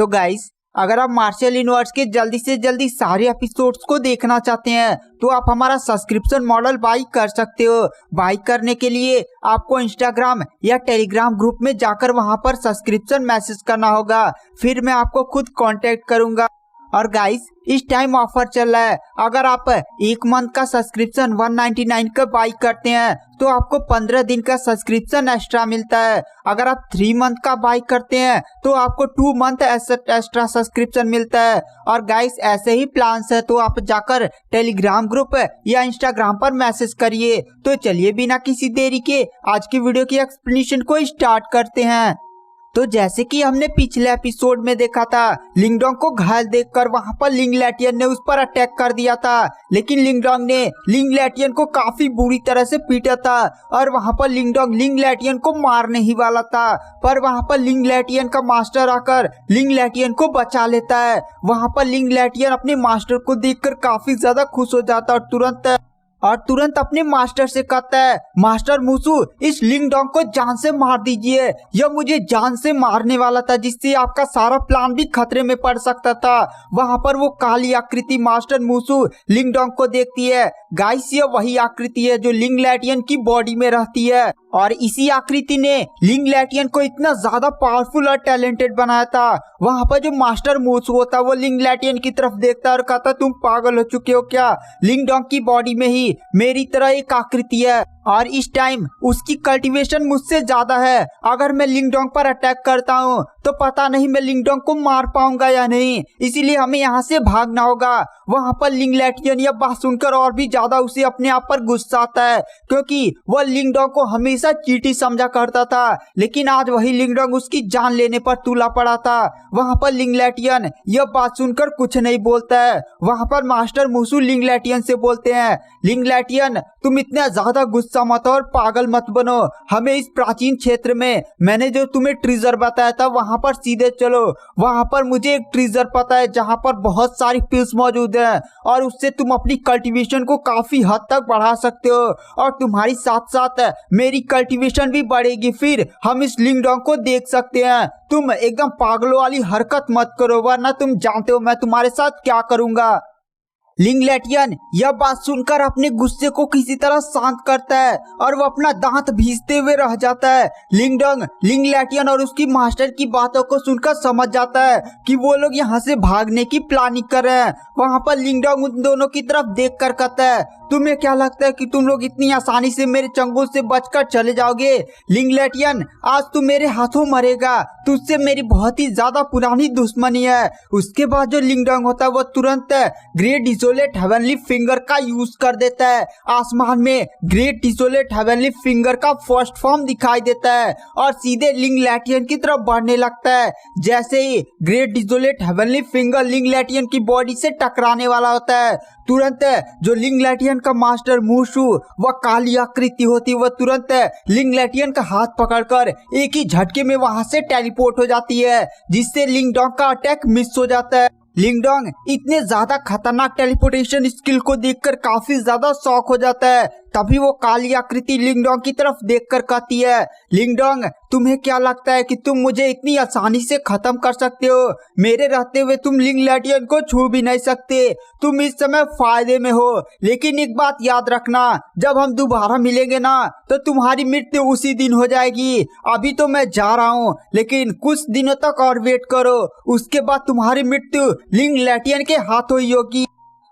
तो गाइस, अगर आप मार्शल यूनिवर्स के जल्दी से जल्दी सारे एपिसोड्स को देखना चाहते हैं तो आप हमारा सब्सक्रिप्शन मॉडल बाई कर सकते हो। बाई करने के लिए आपको इंस्टाग्राम या टेलीग्राम ग्रुप में जाकर वहां पर सब्सक्रिप्शन मैसेज करना होगा, फिर मैं आपको खुद कांटेक्ट करूंगा। और गाइस, इस टाइम ऑफर चल रहा है। अगर आप एक मंथ का सब्सक्रिप्शन 199 का बाई करते हैं तो आपको 15 दिन का सब्सक्रिप्शन एक्स्ट्रा मिलता है। अगर आप 3 मंथ का बाई करते हैं तो आपको 2 मंथ एक्स्ट्रा सब्सक्रिप्शन मिलता है। और गाइस, ऐसे ही प्लान्स है तो आप जाकर टेलीग्राम ग्रुप या इंस्टाग्राम पर मैसेज करिए। तो चलिए बिना किसी देरी के आज की वीडियो की एक्सप्लेनेशन को स्टार्ट करते हैं। तो जैसे कि हमने पिछले एपिसोड में देखा था, लिंगडोंग को घायल देखकर वहां पर लिंग लैटियन ने उस पर अटैक कर दिया था, लेकिन लिंगडोंग ने लिंग लैटियन को काफी बुरी तरह से पीटा था और वहां पर लिंगडोंग लिंग लैटियन को मारने ही वाला था, पर वहां पर लिंग लैटियन का मास्टर आकर लिंग लैटियन को बचा लेता है। वहां पर लिंग लैटियन अपने मास्टर को देखकर काफी ज्यादा खुश हो जाता और तुरंत अपने मास्टर से कहता है, मास्टर मूसू, इस लिंगडोंग को जान से मार दीजिए, यह मुझे जान से मारने वाला था, जिससे आपका सारा प्लान भी खतरे में पड़ सकता था। वहां पर वो काली आकृति मास्टर मूसू लिंगडोंग को देखती है। गाइस, यह वही आकृति है जो लिंग लैटियन की बॉडी में रहती है और इसी आकृति ने लिंग लैटियन को इतना ज्यादा पावरफुल और टैलेंटेड बनाया था। वहां पर जो मास्टर मूसू होता है वो लिंग लैटियन की तरफ देखता है और कहता, तुम पागल हो चुके हो क्या? लिंगडोंग की बॉडी में ही मेरी तरह एक आकृति है और इस टाइम उसकी कल्टीवेशन मुझसे ज्यादा है। अगर मैं लिंगडोंग पर अटैक करता हूँ तो पता नहीं मैं लिंगडोंग को मार पाऊंगा या नहीं, इसीलिए हमें यहाँ से भागना होगा। वहां पर लिंग लैटियन यह बात सुनकर और भी ज्यादा उसे अपने आप पर गुस्सा आता है, क्योंकि वह लिंगडोंग को हमेशा चींटी समझा करता था, लेकिन आज वही लिंगडोंग उसकी जान लेने पर तुला पड़ा था। वहां पर लिंग लैटियन यह बात सुनकर कुछ नहीं बोलता है। वहां पर मास्टर मूसू लिंग लैटियन से बोलते हैं, लिंग लैटियन, तुम इतना ज्यादा गुस्सा मत और पागल मत बनो। हमें इस प्राचीन क्षेत्र में मैंने जो तुम्हें ट्रेजर बताया था वहां पर सीधे चलो। वहां पर मुझे एक ट्रेजर पता है जहां पर बहुत सारी पिल्स मौजूद है और उससे तुम अपनी कल्टीवेशन को काफी हद तक बढ़ा सकते हो और तुम्हारी साथ साथ मेरी कल्टीवेशन भी बढ़ेगी। फिर हम इस लिंगडोंग को देख सकते हैं। तुम एकदम पागलों वाली हरकत मत करो, वरना तुम जानते हो मैं तुम्हारे साथ क्या करूंगा। लिंग लैटियन यह बात सुनकर अपने गुस्से को किसी तरह शांत करता है और वो अपना दांत भींचते हुए रह जाता है। लिंगडोंग लिंग लैटियन और उसकी मास्टर की बातों को सुनकर समझ जाता है कि वो लोग यहाँ से भागने की प्लानिंग कर रहे हैं। वहां पर लिंगडोंग उन दोनों की तरफ देखकर कहता है, तुम्हें क्या लगता है कि तुम लोग इतनी आसानी से मेरे चंगुल से बचकर चले जाओगे? लिंग लैटियन, आज तू मेरे हाथों मरेगा, तुझसे मेरी बहुत ही ज्यादा पुरानी दुश्मनी है। उसके बाद जो लिंगडोंग होता है वो तुरंत ग्रेट डिसोलेट हेवनली फिंगर का यूज कर देता है। आसमान में ग्रेट डिसोलेट हेवनली फिंगर का फर्स्ट फॉर्म दिखाई देता है और सीधे लिंग लैटियन की तरफ बढ़ने लगता है। जैसे ही ग्रेट डिसोलेट हेवनली फिंगर लिंग लैटियन की बॉडी से टकराने वाला होता है, तुरंत जो लिंग लैटियन का मास्टर मूसू वह काली आकृति होती है, वह तुरंत लिंग लैटियन का हाथ पकड़कर एक ही झटके में वहां से टेलीपोर्ट हो जाती है, जिससे लिंगडोंग का अटैक मिस हो जाता है। लिंगडोंग इतने ज्यादा खतरनाक टेलीपोर्टेशन स्किल को देखकर काफी ज्यादा शॉक हो जाता है। तभी वो काली आकृति लिंगडोंग की तरफ देखकर कहती है, लिंगडोंग, तुम्हें क्या लगता है कि तुम मुझे इतनी आसानी से खत्म कर सकते हो? मेरे रहते हुए तुम लिंग लैटियन को छू भी नहीं सकते। तुम इस समय फायदे में हो, लेकिन एक बात याद रखना, जब हम दोबारा मिलेंगे ना तो तुम्हारी मृत्यु उसी दिन हो जाएगी। अभी तो मैं जा रहा हूँ, लेकिन कुछ दिनों तक और वेट करो, उसके बाद तुम्हारी मृत्यु लिंग लैटियन के हाथों ही होगी।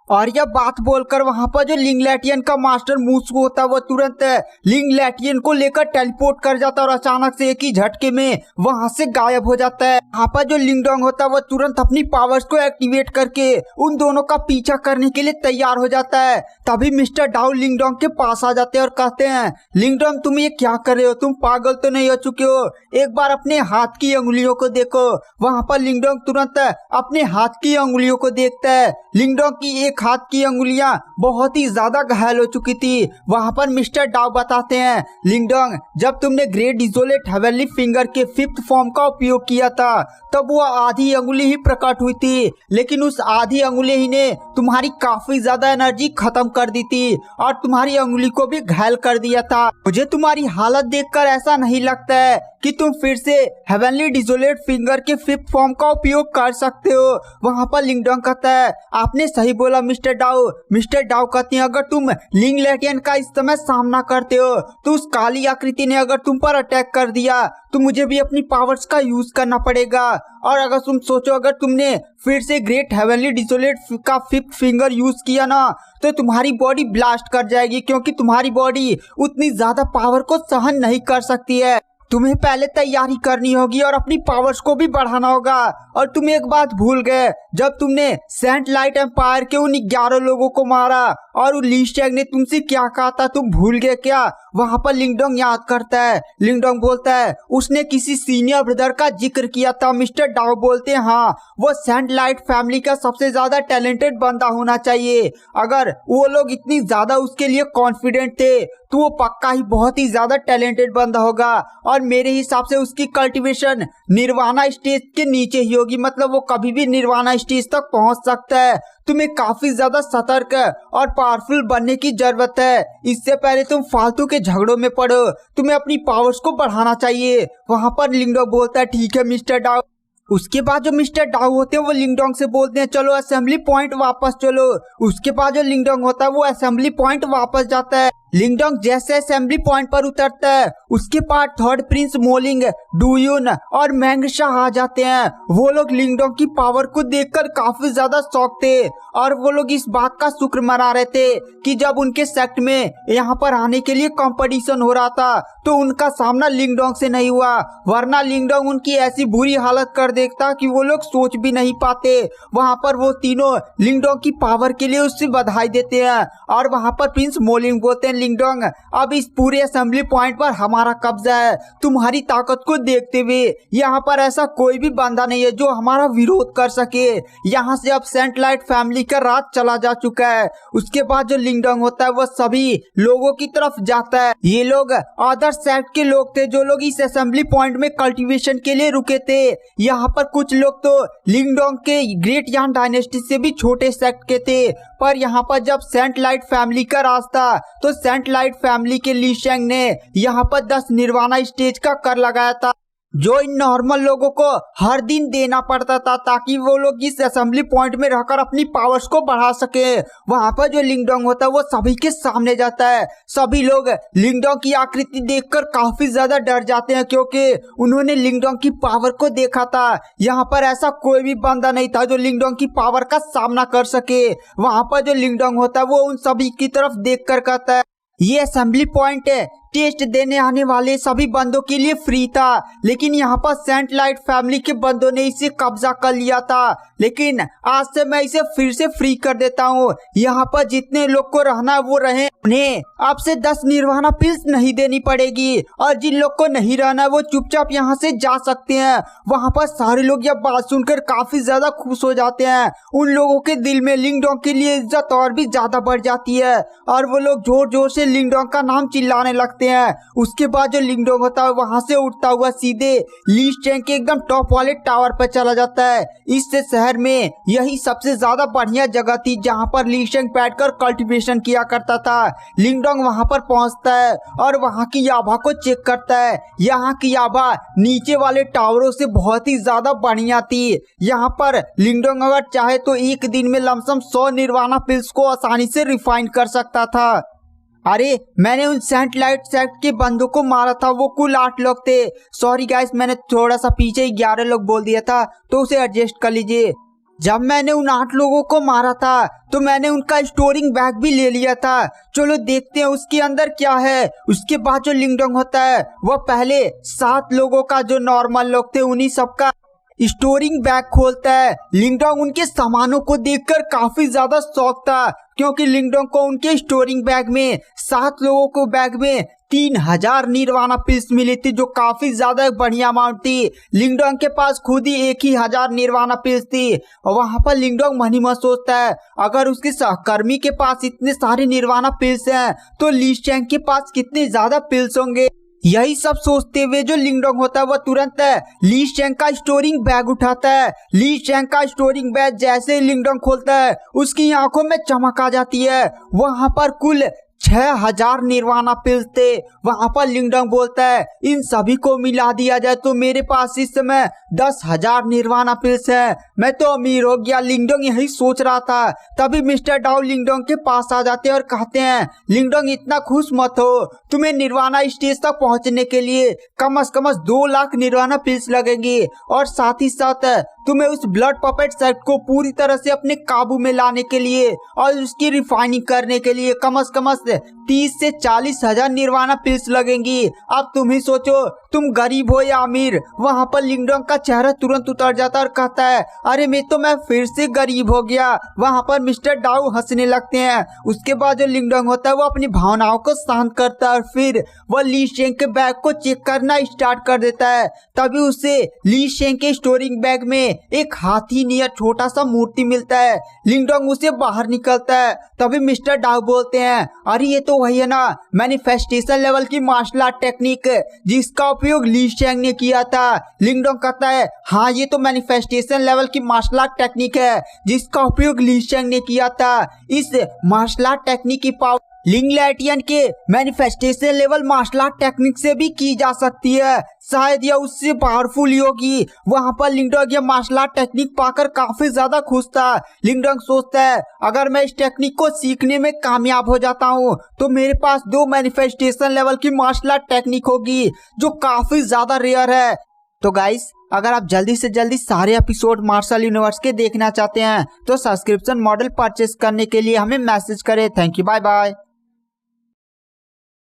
और यह बात बोलकर वहां पर जो लिंग लैटियन का मास्टर मूसू होता है वो तुरंत लिंग लैटियन को लेकर टेलीपोर्ट कर जाता है और अचानक से एक ही झटके में वहां से गायब हो जाता है। वहां पर जो लिंगडोंग होता है वो तुरंत अपनी पावर्स को एक्टिवेट करके उन दोनों का पीछा करने के लिए तैयार हो जाता है। तभी मिस्टर डाउ लिंगडोंग के पास आ जाते हैं और कहते हैं, लिंगडोंग, तुम ये क्या कर रहे हो? तुम पागल तो नहीं हो चुके हो? एक बार अपने हाथ की अंगुलियों को देखो। वहां पर लिंगडोंग तुरंत अपने हाथ की अंगुलियों को देखता है। लिंगडोंग की एक हाथ की अंगुलियां बहुत ही ज्यादा घायल हो चुकी थी। वहां पर मिस्टर डाउ बताते हैं, लिंगडोंग, जब तुमने ग्रेट डिसोलेट हेवनली फिंगर के 5th फॉर्म का उपयोग किया था तब वो आधी अंगुली ही प्रकट हुई थी, लेकिन उस आधी अंगुली ही ने तुम्हारी काफी ज्यादा एनर्जी खत्म कर दी थी और तुम्हारी अंगुली को भी घायल कर दिया था। मुझे तुम्हारी हालत देखकर ऐसा नहीं लगता है कि तुम फिर से हेवनली डिसोलेट फिंगर के 5th फॉर्म का उपयोग कर सकते हो। वहाँ पर लिंगडोंग कहता है आपने सही बोला मिस्टर डाओ। मिस्टर डाओ कहते हैं अगर तुम लिंग लैटियन का इस समय सामना करते हो तो उस काली आकृति ने अगर तुम पर अटैक कर दिया तो मुझे भी अपनी पावर्स का यूज करना पड़ेगा। और अगर तुम सोचो अगर तुमने फिर से ग्रेट हेवनली डिसोलेट का 5th फिंगर यूज किया ना तो तुम्हारी बॉडी ब्लास्ट कर जाएगी, क्योंकि तुम्हारी बॉडी उतनी ज्यादा पावर को सहन नहीं कर सकती है। तुम्हें पहले तैयारी करनी होगी और अपनी पावर्स को भी बढ़ाना होगा। और तुम एक बात भूल गए, जब तुमने सेंट लाइट एम्पायर के उन 11 लोगों को मारा और उन ली शैंग ने तुमसे क्या कहा था तुम भूल गए क्या? वहाँ पर लिंगडोंग याद करता है। लिंगडोंग बोलता है उसने किसी सीनियर ब्रदर का जिक्र किया था। मिस्टर डाओ बोलते हैं हाँ, वो सेंट लाइट फैमिली का सबसे ज्यादा टैलेंटेड बंदा होना चाहिए। अगर वो लोग इतनी ज्यादा उसके लिए कॉन्फिडेंट थे तो वो पक्का ही बहुत ही ज्यादा टैलेंटेड बंदा होगा। और मेरे हिसाब से उसकी कल्टीवेशन निर्वाणा स्टेज के नीचे ही होगी, मतलब वो कभी भी निर्वाणा स्टेज तक पहुंच सकता है। तुम्हें काफी ज्यादा सतर्क और पावरफुल बनने की जरूरत है। इससे पहले तुम फालतू के झगड़ों में पड़ो, तुम्हें अपनी पावर्स को बढ़ाना चाहिए। वहां पर लिंगडोंग बोलता है ठीक है मिस्टर डाओ। उसके बाद जो मिस्टर डाओ होते हैं वो लिंगडोंग से बोलते हैं चलो असेंबली पॉइंट वापस चलो। उसके बाद जो लिंगडोंग होता है वो असेंबली पॉइंट वापस जाता है। लिंगडोंग जैसे असेंबली पॉइंट पर उतरता है उसके बाद थर्ड प्रिंस मोलिंग, डूयुन और मैंगशाह आ जाते हैं। वो लोग लिंगडोंग की पावर को देखकर काफी ज्यादा शॉक थे और वो लोग इस बात का शुक्र मना रहे थे कि जब उनके सेक्ट में यहाँ पर आने के लिए कंपटीशन हो रहा था तो उनका सामना लिंगडोंग से नहीं हुआ, वरना लिंगडोंग उनकी ऐसी बुरी हालत कर देता कि वो लोग सोच भी नहीं पाते। वहाँ पर वो तीनों लिंगडोंग की पावर के लिए उससे बधाई देते हैं और वहाँ पर प्रिंस मोलिंग बोलते हैं लिंगडोंग अब इस पूरे असेंबली पॉइंट पर हमारा कब्जा है। तुम्हारी ताकत को देखते हुए यहाँ पर ऐसा कोई भी बंदा नहीं है जो हमारा विरोध कर सके। यहाँ से अब सेंट लाइट फैमिली का राज चला जा चुका है। उसके बाद जो लिंगडोंग होता है वह सभी लोगों की तरफ जाता है। ये लोग अदर सेक्ट के लोग थे जो लोग इस असेंबली पॉइंट में कल्टीवेशन के लिए रुके थे। यहाँ पर कुछ लोग तो लिंगडोंग के ग्रेट यान डायनेस्टी से भी छोटे सेक्ट के थे, पर यहाँ पर जब सेंट लाइट फैमिली का राज था तो सेंट लाइट फैमिली के ली शैंग ने यहाँ पर 10 निर्वाणा स्टेज का कर लगाया था जो इन नॉर्मल लोगों को हर दिन देना पड़ता था ताकि वो लोग इस असेंबली पॉइंट में रहकर अपनी पावर्स को बढ़ा सके। वहाँ पर जो लिंगडोंग होता है वो सभी के सामने जाता है। सभी लोग लिंगडोंग की आकृति देखकर काफी ज्यादा डर जाते हैं क्योंकि उन्होंने लिंगडोंग की पावर को देखा था। यहाँ पर ऐसा कोई भी बंदा नहीं था जो लिंगडोंग की पावर का सामना कर सके। वहाँ पर जो लिंगडोंग होता है वो उन सभी की तरफ देख कर कहता है ये असेंबली पॉइंट टेस्ट देने आने वाले सभी बंदों के लिए फ्री था, लेकिन यहाँ पर सेंट लाइट फैमिली के बंदों ने इसे कब्जा कर लिया था, लेकिन आज से मैं इसे फिर से फ्री कर देता हूँ। यहाँ पर जितने लोग को रहना है वो रहे, उन्हें अब से 10 निर्वाणा पिल्स नहीं देनी पड़ेगी और जिन लोग को नहीं रहना है वो चुपचाप यहाँ से जा सकते हैं। वहाँ पर सारे लोग यह बात सुनकर काफी ज्यादा खुश हो जाते हैं। उन लोगों के दिल में लिंगडोंग के लिए इज्जत और भी ज्यादा बढ़ जाती है और वो लोग जोर जोर से लिंगडोंग का नाम चिल्लाने लगते हैं। उसके बाद जो लिंगडोंग होता है वहां से उठता हुआ सीधे ली शैंग के एकदम टॉप वाले टावर पर चला जाता है। इससे शहर में यही सबसे ज्यादा बढ़िया जगह थी जहां पर ली शैंग बैठकर कल्टीवेशन किया करता था। लिंगडोंग वहां पर पहुंचता है और वहां की याबा को चेक करता है। यहाँ की याबा नीचे वाले टावरों से बहुत ही ज्यादा बढ़िया थी। यहाँ पर लिंगडोंग अगर चाहे तो एक दिन में लमसम 100 निर्वाणा पिल्स को आसानी से रिफाइन कर सकता था। अरे मैंने उन सेंट लाइट सेक्ट के बंदों को मारा था, वो कुल 8 लोग थे। सॉरी गाइस, मैंने थोड़ा सा पीछे 11 लोग बोल दिया था तो उसे एडजस्ट कर लीजिए। जब मैंने उन 8 लोगों को मारा था तो मैंने उनका स्टोरिंग बैग भी ले लिया था। चलो देखते हैं उसके अंदर क्या है। उसके बाद जो लिंगडोंग होता है वह पहले 7 लोगों का जो नॉर्मल लोग थे उन्हीं सबका स्टोरिंग बैग खोलता है। लिंगडोंग उनके सामानों को देखकर काफी ज्यादा शौक था क्योंकि लिंगडोंग को उनके स्टोरिंग बैग में 7 लोगों को बैग में 3000 निर्वाणा पिल्स मिली थी जो काफी ज्यादा बढ़िया अमाउंट थी। लिंगडोंग के पास खुद ही 1000 निर्वाणा पिल्स थी और वहां पर लिंगडोंग मन ही मन सोचता है अगर उसके सहकर्मी के पास इतने सारे निर्वाणा पिल्स हैं तो ली शैंग के पास कितने ज्यादा पिल्स होंगे। यही सब सोचते हुए जो लिंगडोंग होता है वह तुरंत ली शैंग का स्टोरिंग बैग उठाता है। ली शैंग का स्टोरिंग बैग जैसे ही लिंगडोंग खोलता है उसकी आंखों में चमक आ जाती है। वहां पर कुल 6000 निर्वाणा पिल्स थे। वहां पर लिंगडंग बोलता है इन सभी को मिला दिया जाए तो मेरे पास इस समय 10,000 निर्वाणा पिल्स है, मैं तो अमीर हो गया। लिंगडंग यही सोच रहा था, तभी मिस्टर डाउ लिंगडंग के पास आ जाते हैं और कहते हैं लिंगडंग इतना खुश मत हो, तुम्हें निर्वाणा स्टेज तक पहुंचने के लिए कम से कम 2 लाख निर्वाणा पिल्स लगेंगी और साथ ही साथ तुम्हें उस ब्लड पपेट सेट को पूरी तरह से अपने काबू में लाने के लिए और उसकी रिफाइनिंग करने के लिए कम से कम 30 से 40 हजार निर्वाणा पिल्स लगेंगी। अब तुम ही सोचो तुम गरीब हो या अमीर। वहां पर लिंगडंग का चेहरा तुरंत उतर जाता है और कहता है अरे मैं फिर से गरीब हो गया। वहां पर मिस्टर डाउ हंसने लगते हैं। उसके बाद जो लिंगडंग होता है वो अपनी भावनाओं को शांत करता है और फिर वह ली शेंग के बैग को चेक करना स्टार्ट कर देता है। तभी उसे ली शेंग के स्टोरिंग बैग में एक हाथी नियर छोटा सा मूर्ति मिलता है। लिंगडंग उसे बाहर निकलता है। तभी मिस्टर डाउ बोलते हैं अरे ये तो वही है ना, मैनिफेस्टेशन लेवल की मार्शल आर्ट टेक्निक जिसका उपयोग ली शेंग ने किया था। लिंगडंग कहता है हाँ ये तो मैनिफेस्टेशन लेवल की मार्शल आर्ट टेक्निक है जिसका उपयोग ली शेंग ने किया था। इस मार्शल आर्ट टेक्निक की पावर लिंग लैटियन के manifestation level martial art technique से भी की जा सकती है, शायद यह उससे पावरफुल होगी। वहां पर लिंगडंग यह मार्शल आर्ट टेक्निक पाकर काफी ज्यादा खुश था। लिंगडंग सोचता है अगर मैं इस टेक्निक को सीखने में कामयाब हो जाता हूँ तो मेरे पास 2 मैनिफेस्टेशन लेवल की मार्शल आर्ट टेक्निक होगी जो काफी ज्यादा रेयर है। तो गाइस अगर आप जल्दी से जल्दी सारे एपिसोड मार्शल यूनिवर्स के देखना चाहते हैं तो सब्सक्रिप्शन मॉडल परचेस करने के लिए हमें मैसेज करें। Thank you, bye bye.